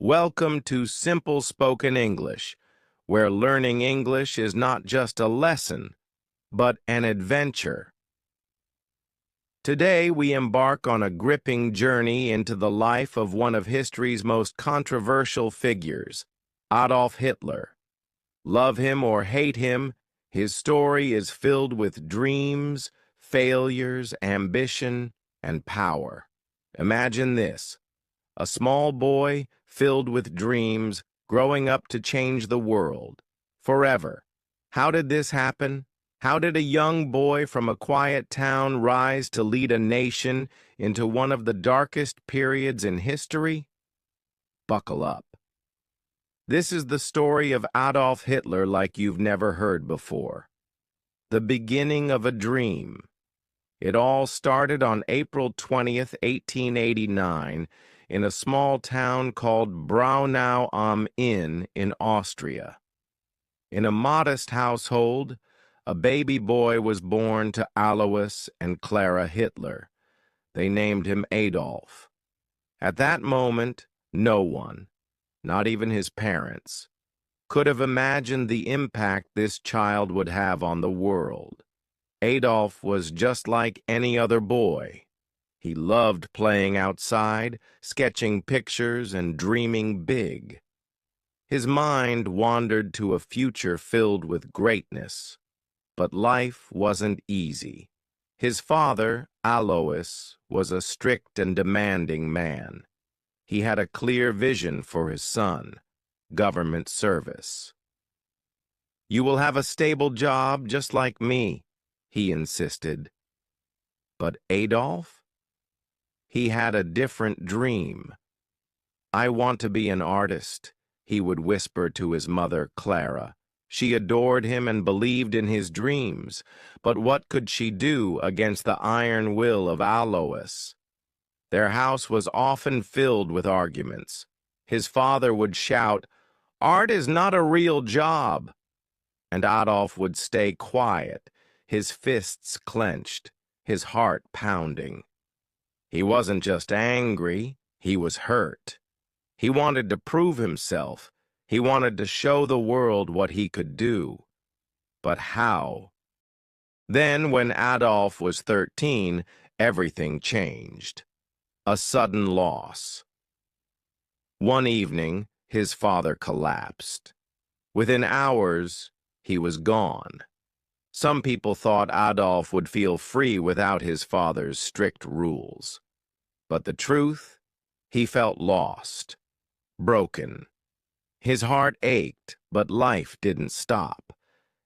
Welcome to Simple Spoken English, where learning English is not just a lesson, but an adventure. Today we embark on a gripping journey into the life of one of history's most controversial figures, Adolf Hitler. Love him or hate him, his story is filled with dreams, failures, ambition, and power. Imagine this. A small boy filled with dreams, growing up to change the world, forever. How did this happen? How did a young boy from a quiet town rise to lead a nation into one of the darkest periods in history? Buckle up. This is the story of Adolf Hitler like you've never heard before. The beginning of a dream. It all started on April 20th, 1889, in a small town called Braunau am Inn in Austria. In a modest household, a baby boy was born to Alois and Clara Hitler. They named him Adolf. At that moment, no one, not even his parents, could have imagined the impact this child would have on the world. Adolf was just like any other boy. He loved playing outside, sketching pictures, and dreaming big. His mind wandered to a future filled with greatness. But life wasn't easy. His father, Alois, was a strict and demanding man. He had a clear vision for his son, government service. "You will have a stable job just like me," he insisted. But Adolf? He had a different dream. "I want to be an artist," he would whisper to his mother, Clara. She adored him and believed in his dreams, but what could she do against the iron will of Alois? Their house was often filled with arguments. His father would shout, "Art is not a real job," and Adolf would stay quiet, his fists clenched, his heart pounding. He wasn't just angry, he was hurt. He wanted to prove himself. He wanted to show the world what he could do. But how? Then, when Adolf was 13, everything changed. A sudden loss. One evening, his father collapsed. Within hours, he was gone. Some people thought Adolf would feel free without his father's strict rules. But the truth, he felt lost, broken. His heart ached, but life didn't stop,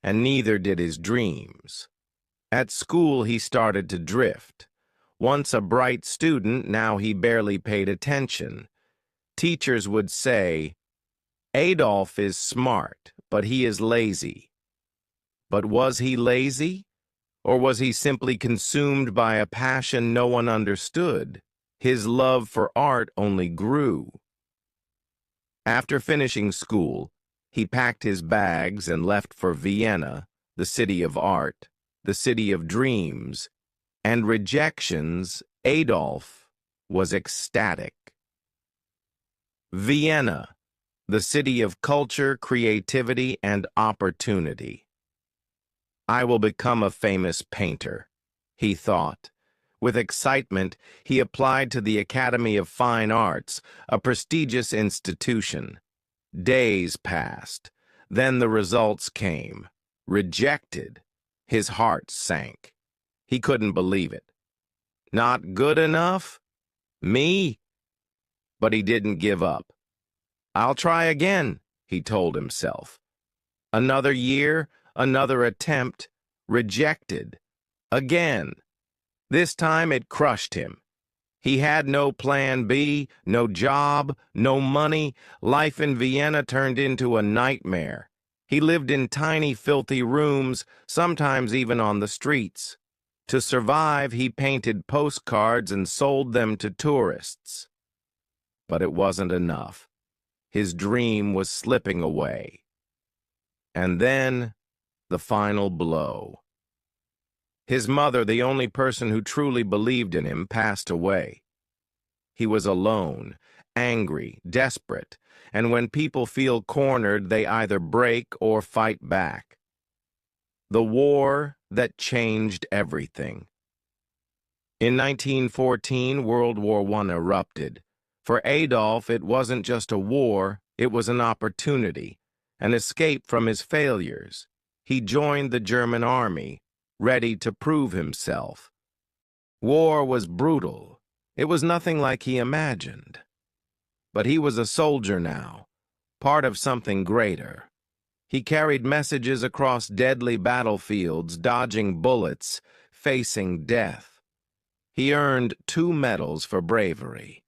and neither did his dreams. At school, he started to drift. Once a bright student, now he barely paid attention. Teachers would say, "Adolf is smart, but he is lazy." But was he lazy? Or was he simply consumed by a passion no one understood? His love for art only grew. After finishing school, he packed his bags and left for Vienna, the city of art, the city of dreams, and rejections. Adolf was ecstatic. Vienna, the city of culture, creativity, and opportunity. "I will become a famous painter," he thought. With excitement, he applied to the Academy of Fine Arts, a prestigious institution. Days passed. Then the results came. Rejected. His heart sank. He couldn't believe it. Not good enough? Me? But he didn't give up. "I'll try again," he told himself. Another year, another attempt, rejected. Again. This time it crushed him. He had no plan B, no job, no money. Life in Vienna turned into a nightmare. He lived in tiny, filthy rooms, sometimes even on the streets. To survive, he painted postcards and sold them to tourists. But it wasn't enough. His dream was slipping away. And then, the final blow. His mother, the only person who truly believed in him, passed away. He was alone, angry, desperate, and when people feel cornered, they either break or fight back. The war that changed everything. In 1914, World War I erupted. For Adolf, it wasn't just a war, it was an opportunity, an escape from his failures. He joined the German army, ready to prove himself. War was brutal. It was nothing like he imagined. But he was a soldier now, part of something greater. He carried messages across deadly battlefields, dodging bullets, facing death. He earned 2 medals for bravery.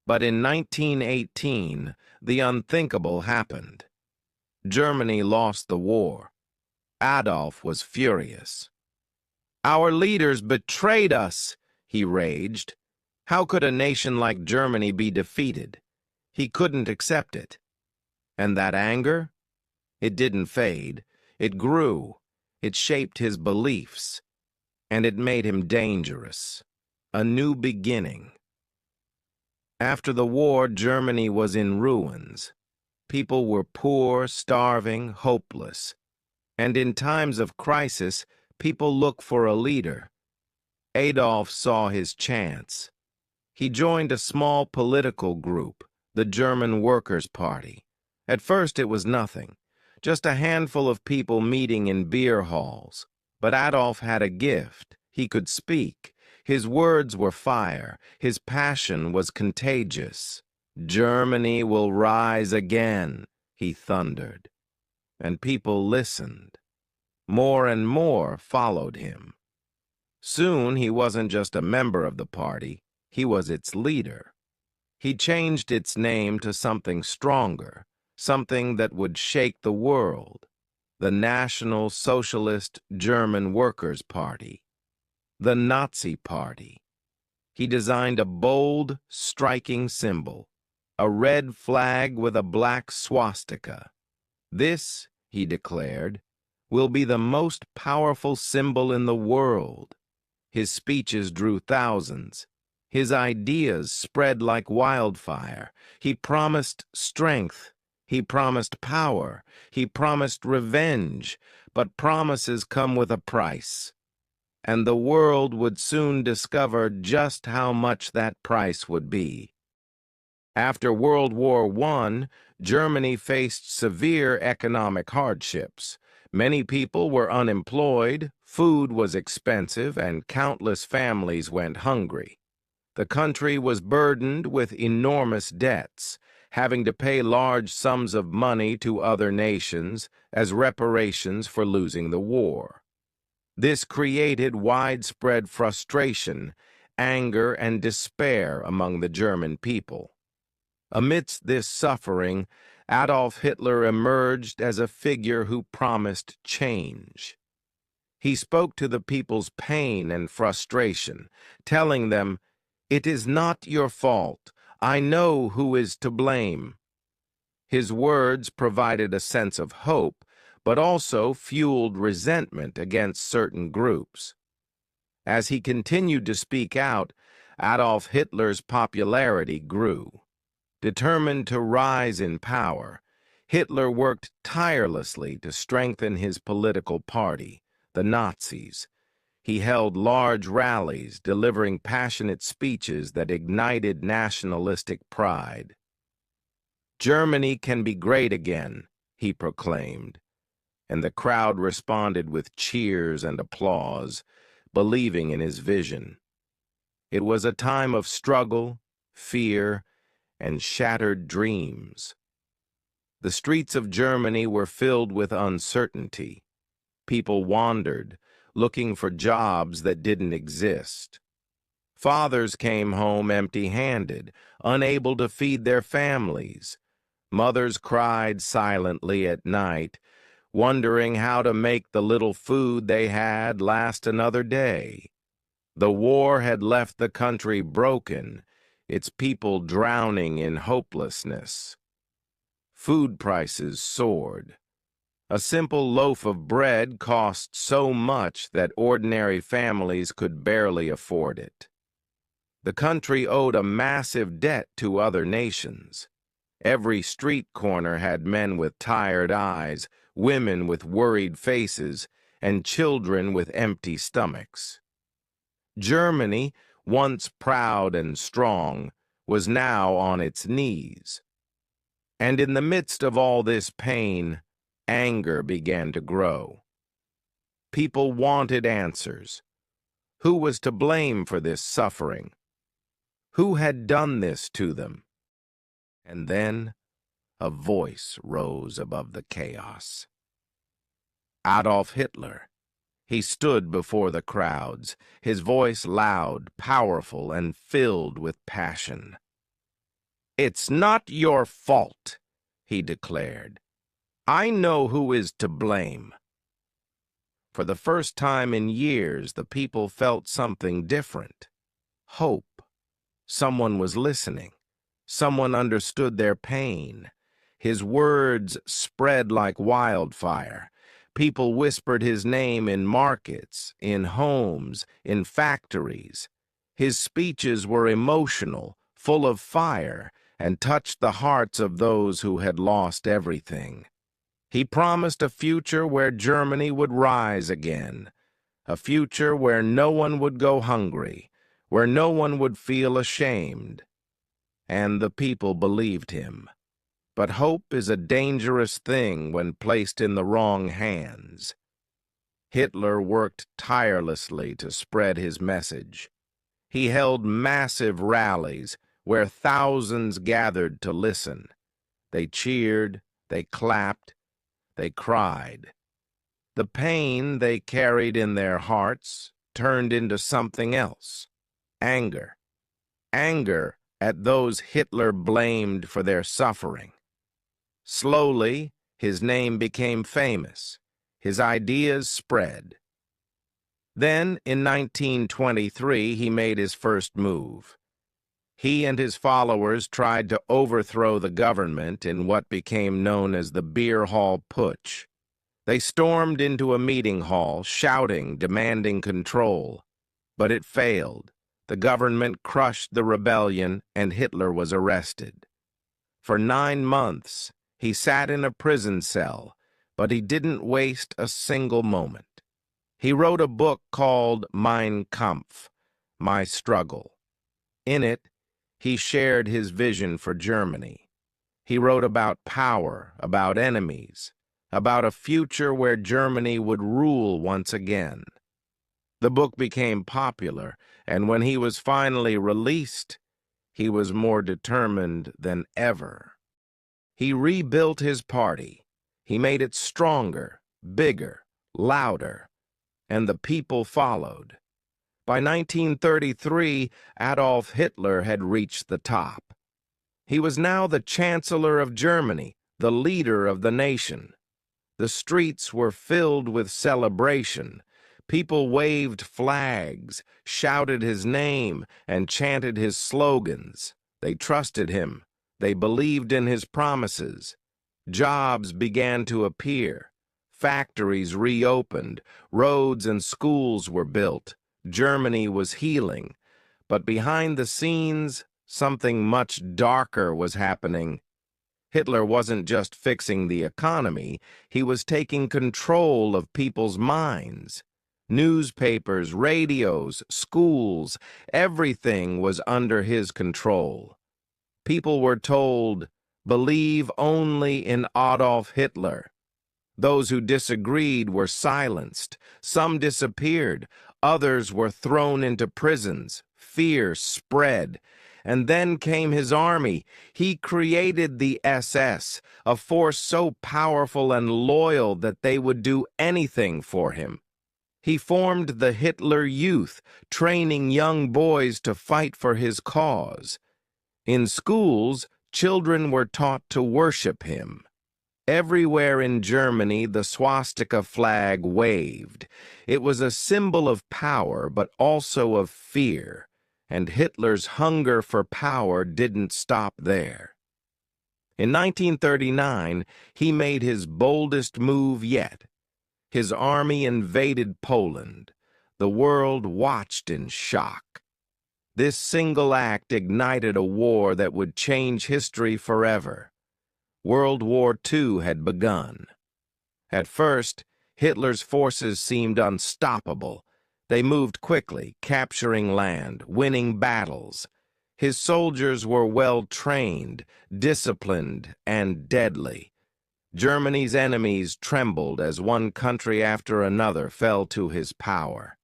But in 1918, the unthinkable happened. Germany lost the war. Adolf was furious. "Our leaders betrayed us," he raged. How could a nation like Germany be defeated? He couldn't accept it. And that anger? It didn't fade. It grew. It shaped his beliefs. And it made him dangerous. A new beginning. After the war, Germany was in ruins. People were poor, starving, hopeless. And in times of crisis, people look for a leader. Adolf saw his chance. He joined a small political group, the German Workers' Party. At first it was nothing, just a handful of people meeting in beer halls. But Adolf had a gift. He could speak. His words were fire. His passion was contagious. "Germany will rise again," he thundered. And people listened. More and more followed him. Soon he wasn't just a member of the party. He was its leader. He changed its name to something stronger, something that would shake the world. The National Socialist German Workers' Party. The Nazi Party. He designed a bold, striking symbol, a red flag with a black swastika. "This," he declared, "will be the most powerful symbol in the world." His speeches drew thousands. His ideas spread like wildfire. He promised strength. He promised power. He promised revenge. But promises come with a price. And the world would soon discover just how much that price would be. After World War I, Germany faced severe economic hardships. Many people were unemployed, food was expensive, and countless families went hungry. The country was burdened with enormous debts, having to pay large sums of money to other nations as reparations for losing the war. This created widespread frustration, anger, and despair among the German people. Amidst this suffering, Adolf Hitler emerged as a figure who promised change. He spoke to the people's pain and frustration, telling them, "It is not your fault. I know who is to blame." His words provided a sense of hope, but also fueled resentment against certain groups. As he continued to speak out, Adolf Hitler's popularity grew. Determined to rise in power, Hitler worked tirelessly to strengthen his political party, the Nazis. He held large rallies, delivering passionate speeches that ignited nationalistic pride. "Germany can be great again," he proclaimed, and the crowd responded with cheers and applause, believing in his vision. It was a time of struggle, fear, and shattered dreams. The streets of Germany were filled with uncertainty. People wandered, looking for jobs that didn't exist. Fathers came home empty-handed, unable to feed their families. Mothers cried silently at night, wondering how to make the little food they had last another day. The war had left the country broken, its people drowning in hopelessness. Food prices soared. A simple loaf of bread cost so much that ordinary families could barely afford it. The country owed a massive debt to other nations. Every street corner had men with tired eyes, women with worried faces, and children with empty stomachs. Germany, once proud and strong, was now on its knees. And in the midst of all this pain, anger began to grow. People wanted answers. Who was to blame for this suffering? Who had done this to them? And then a voice rose above the chaos. Adolf Hitler. He stood before the crowds, his voice loud, powerful, and filled with passion. "It's not your fault," he declared. "I know who is to blame." For the first time in years, the people felt something different. Hope. Someone was listening. Someone understood their pain. His words spread like wildfire. People whispered his name in markets, in homes, in factories. His speeches were emotional, full of fire, and touched the hearts of those who had lost everything. He promised a future where Germany would rise again, a future where no one would go hungry, where no one would feel ashamed. And the people believed him. But hope is a dangerous thing when placed in the wrong hands. Hitler worked tirelessly to spread his message. He held massive rallies where thousands gathered to listen. They cheered, they clapped, they cried. The pain they carried in their hearts turned into something else. Anger. Anger at those Hitler blamed for their suffering. Slowly, his name became famous. His ideas spread. Then, in 1923, he made his first move. He and his followers tried to overthrow the government in what became known as the Beer Hall Putsch. They stormed into a meeting hall, shouting, demanding control. But it failed. The government crushed the rebellion, and Hitler was arrested. For 9 months, he sat in a prison cell, but he didn't waste a single moment. He wrote a book called Mein Kampf, My Struggle. In it, he shared his vision for Germany. He wrote about power, about enemies, about a future where Germany would rule once again. The book became popular, and when he was finally released, he was more determined than ever. He rebuilt his party. He made it stronger, bigger, louder, and the people followed. By 1933, Adolf Hitler had reached the top. He was now the Chancellor of Germany, the leader of the nation. The streets were filled with celebration. People waved flags, shouted his name, and chanted his slogans. They trusted him. They believed in his promises. Jobs began to appear. Factories reopened. Roads and schools were built. Germany was healing. But behind the scenes, something much darker was happening. Hitler wasn't just fixing the economy, he was taking control of people's minds. Newspapers, radios, schools, everything was under his control. People were told, believe only in Adolf Hitler. Those who disagreed were silenced. Some disappeared. Others were thrown into prisons. Fear spread. And then came his army. He created the SS, a force so powerful and loyal that they would do anything for him. He formed the Hitler Youth, training young boys to fight for his cause. In schools, children were taught to worship him. Everywhere in Germany, the swastika flag waved. It was a symbol of power, but also of fear. And Hitler's hunger for power didn't stop there. In 1939, he made his boldest move yet. His army invaded Poland. The world watched in shock. This single act ignited a war that would change history forever. World War II had begun. At first, Hitler's forces seemed unstoppable. They moved quickly, capturing land, winning battles. His soldiers were well-trained, disciplined, and deadly. Germany's enemies trembled as one country after another fell to his power.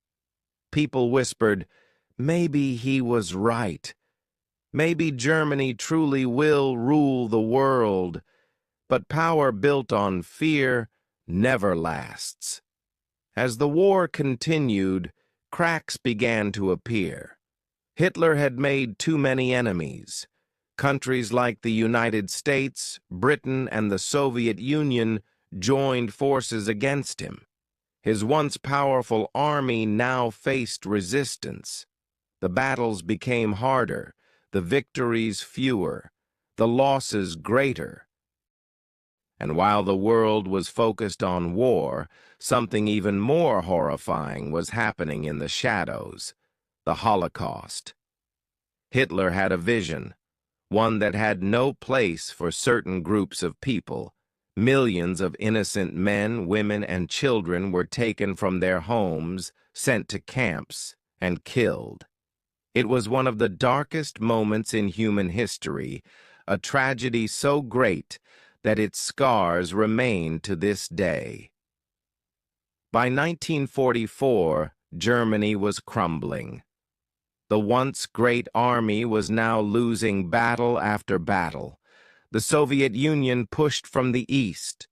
People whispered, "Maybe he was right. Maybe Germany truly will rule the world." But power built on fear never lasts. As the war continued, cracks began to appear. Hitler had made too many enemies. Countries like the United States, Britain, and the Soviet Union joined forces against him. His once powerful army now faced resistance. The battles became harder, the victories fewer, the losses greater. And while the world was focused on war, something even more horrifying was happening in the shadows: the Holocaust. Hitler had a vision, one that had no place for certain groups of people. Millions of innocent men, women, and children were taken from their homes, sent to camps, and killed. It was one of the darkest moments in human history, a tragedy so great that its scars remain to this day. By 1944, Germany was crumbling. The once great army was now losing battle after battle. The Soviet Union pushed from the east.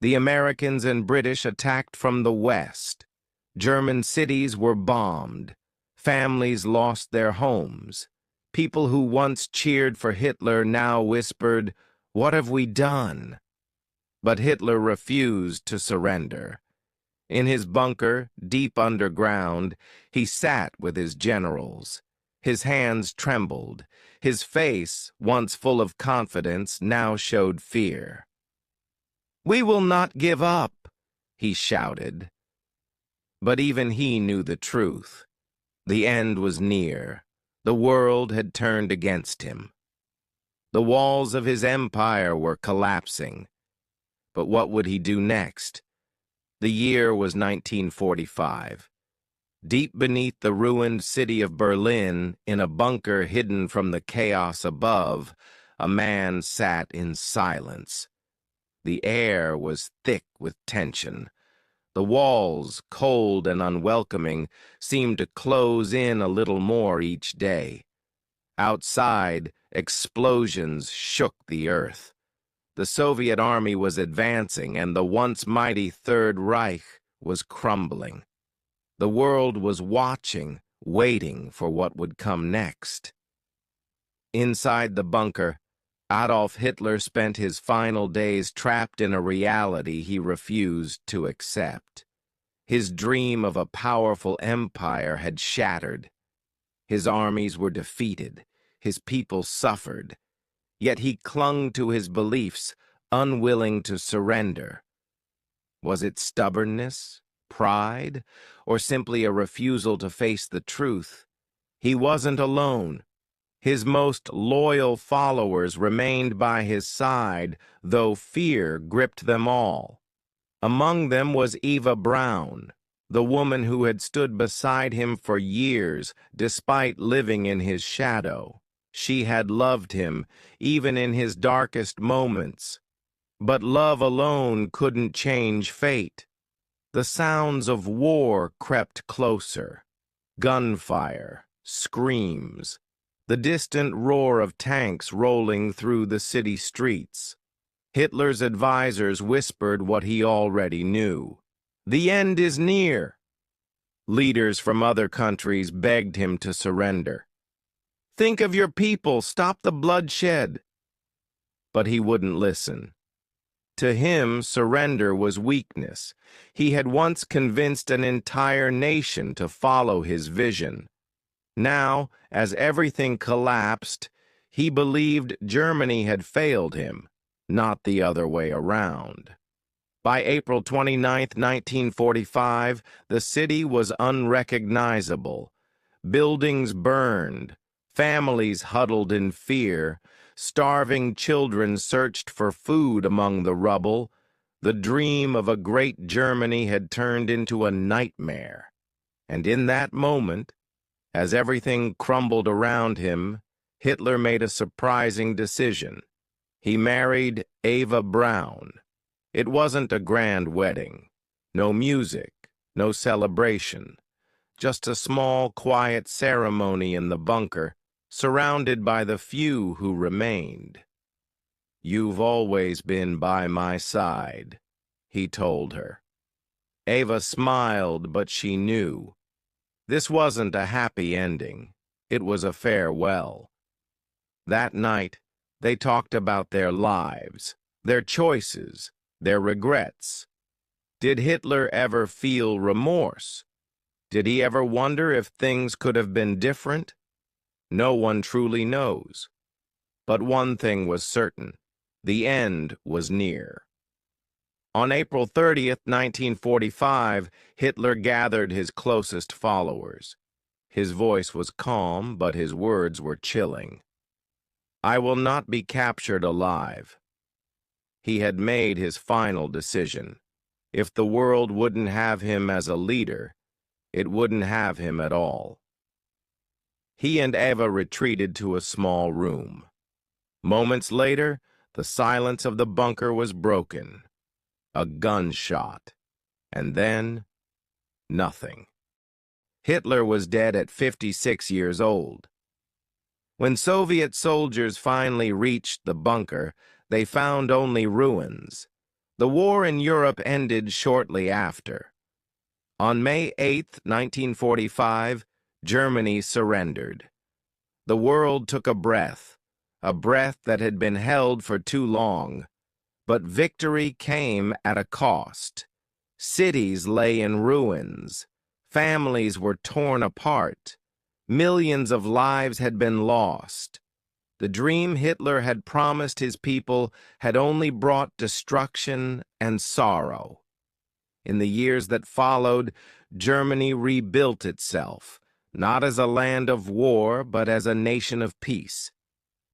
The Americans and British attacked from the west. German cities were bombed. Families lost their homes. People who once cheered for Hitler now whispered, "What have we done?" But Hitler refused to surrender. In his bunker, deep underground, he sat with his generals. His hands trembled. His face, once full of confidence, now showed fear. "We will not give up," he shouted. But even he knew the truth. The end was near. The world had turned against him. The walls of his empire were collapsing. But what would he do next? The year was 1945. Deep beneath the ruined city of Berlin, in a bunker hidden from the chaos above, a man sat in silence. The air was thick with tension. The walls, cold and unwelcoming, seemed to close in a little more each day. Outside, explosions shook the earth. The Soviet army was advancing, and the once mighty Third Reich was crumbling. The world was watching, waiting for what would come next. Inside the bunker, Adolf Hitler spent his final days trapped in a reality he refused to accept. His dream of a powerful empire had shattered. His armies were defeated. His people suffered. Yet he clung to his beliefs, unwilling to surrender. Was it stubbornness, pride, or simply a refusal to face the truth? He wasn't alone. His most loyal followers remained by his side, though fear gripped them all. Among them was Eva Braun, the woman who had stood beside him for years, despite living in his shadow. She had loved him, even in his darkest moments. But love alone couldn't change fate. The sounds of war crept closer. Gunfire, screams, the distant roar of tanks rolling through the city streets. Hitler's advisors whispered what he already knew. The end is near. Leaders from other countries begged him to surrender. Think of your people, stop the bloodshed. But he wouldn't listen. To him, surrender was weakness. He had once convinced an entire nation to follow his vision. Now, as everything collapsed, he believed Germany had failed him, not the other way around. By April 29, 1945, the city was unrecognizable. Buildings burned, Families huddled in fear. Starving children searched for food among the rubble. The dream of a great Germany had turned into a nightmare. And in that moment, as everything crumbled around him, Hitler made a surprising decision. He married Eva Braun. It wasn't a grand wedding. No music, no celebration. Just a small, quiet ceremony in the bunker, surrounded by the few who remained. "You've always been by my side," he told her. Eva smiled, but she knew. This wasn't a happy ending. It was a farewell. That night, they talked about their lives, their choices, their regrets. Did Hitler ever feel remorse? Did he ever wonder if things could have been different? No one truly knows. But one thing was certain: the end was near. On April 30th, 1945, Hitler gathered his closest followers. His voice was calm, but his words were chilling. "I will not be captured alive." He had made his final decision. If the world wouldn't have him as a leader, it wouldn't have him at all. He and Eva retreated to a small room. Moments later, the silence of the bunker was broken. A gunshot, and then nothing. Hitler was dead at 56 years old. When Soviet soldiers finally reached the bunker, they found only ruins. The war in Europe ended shortly after. On May 8, 1945, Germany surrendered. The world took a breath that had been held for too long. But victory came at a cost. Cities lay in ruins. Families were torn apart. Millions of lives had been lost. The dream Hitler had promised his people had only brought destruction and sorrow. In the years that followed, Germany rebuilt itself, not as a land of war, but as a nation of peace.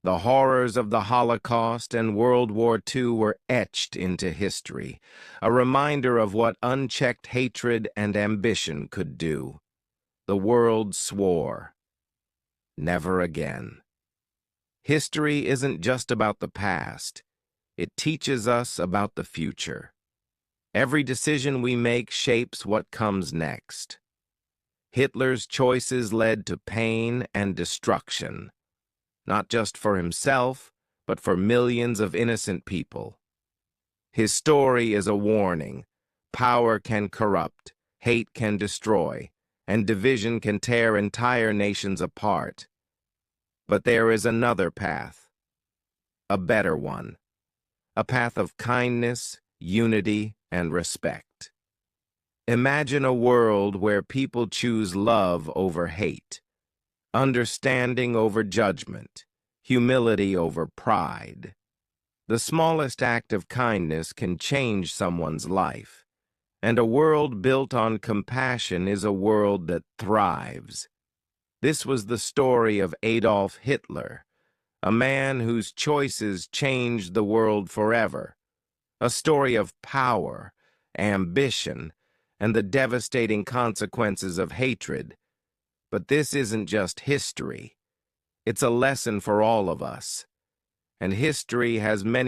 The horrors of the Holocaust and World War II were etched into history, a reminder of what unchecked hatred and ambition could do. The world swore, never again. History isn't just about the past. It teaches us about the future. Every decision we make shapes what comes next. Hitler's choices led to pain and destruction. Not just for himself, but for millions of innocent people. His story is a warning. Power can corrupt, hate can destroy, and division can tear entire nations apart. But there is another path, a better one, a path of kindness, unity, and respect. Imagine a world where people choose love over hate, understanding over judgment, humility over pride. The smallest act of kindness can change someone's life, and a world built on compassion is a world that thrives. This was the story of Adolf Hitler, a man whose choices changed the world forever, a story of power, ambition, and the devastating consequences of hatred. But this isn't just history. It's a lesson for all of us. And history has many